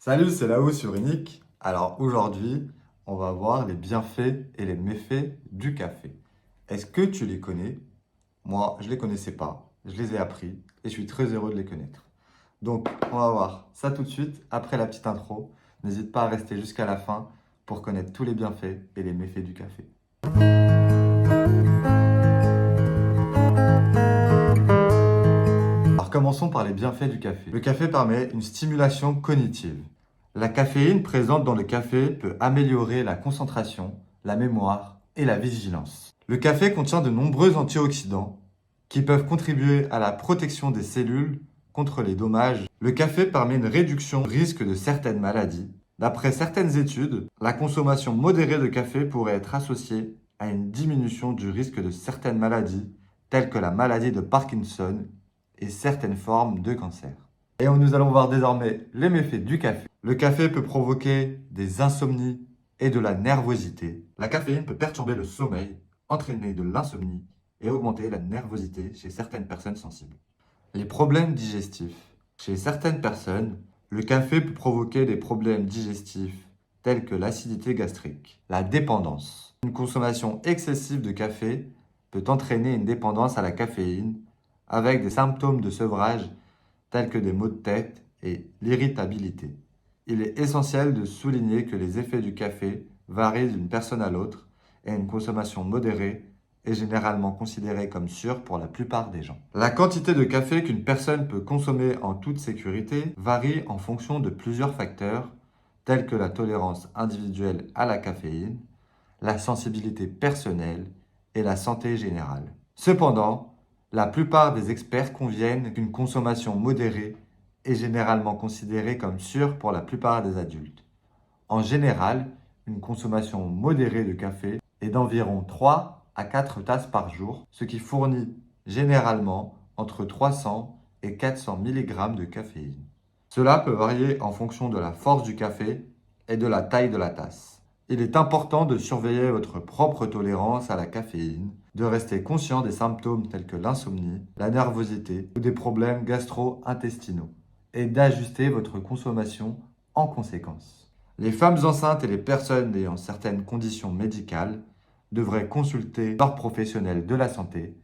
Salut, c'est Lao sur Unique. Alors aujourd'hui, on va voir les bienfaits et les méfaits du café. Est-ce que tu les connais? Moi, je ne les connaissais pas. Je les ai appris et je suis très heureux de les connaître. Donc, on va voir ça tout de suite après la petite intro. N'hésite pas à rester jusqu'à la fin pour connaître tous les bienfaits et les méfaits du café. Alors commençons par les bienfaits du café. Le café permet une stimulation cognitive. La caféine présente dans le café peut améliorer la concentration, la mémoire et la vigilance. Le café contient de nombreux antioxydants qui peuvent contribuer à la protection des cellules contre les dommages. Le café permet une réduction du risque de certaines maladies. D'après certaines études, la consommation modérée de café pourrait être associée à une diminution du risque de certaines maladies, telles que la maladie de Parkinson et certaines formes de cancer. Et nous allons voir désormais les méfaits du café. Le café peut provoquer des insomnies et de la nervosité. La caféine peut perturber le sommeil, entraîner de l'insomnie et augmenter la nervosité chez certaines personnes sensibles. Les problèmes digestifs. Chez certaines personnes, le café peut provoquer des problèmes digestifs tels que l'acidité gastrique. La dépendance. Une consommation excessive de café peut entraîner une dépendance à la caféine avec des symptômes de sevrage tels que des maux de tête et l'irritabilité. Il est essentiel de souligner que les effets du café varient d'une personne à l'autre et une consommation modérée est généralement considérée comme sûre pour la plupart des gens. La quantité de café qu'une personne peut consommer en toute sécurité varie en fonction de plusieurs facteurs tels que la tolérance individuelle à la caféine, la sensibilité personnelle et la santé générale. Cependant, la plupart des experts conviennent qu'une consommation modérée est généralement considérée comme sûre pour la plupart des adultes. En général, une consommation modérée de café est d'environ 3 à 4 tasses par jour, ce qui fournit généralement entre 300 et 400 mg de caféine. Cela peut varier en fonction de la force du café et de la taille de la tasse. Il est important de surveiller votre propre tolérance à la caféine, de rester conscient des symptômes tels que l'insomnie, la nervosité ou des problèmes gastro-intestinaux et d'ajuster votre consommation en conséquence. Les femmes enceintes et les personnes ayant certaines conditions médicales devraient consulter leur professionnel de la santé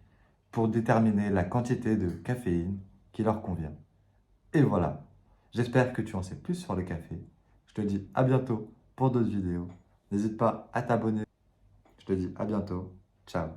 pour déterminer la quantité de caféine qui leur convient. Et voilà, j'espère que tu en sais plus sur le café. Je te dis à bientôt pour d'autres vidéos. N'hésite pas à t'abonner. Je te dis à bientôt. Ciao.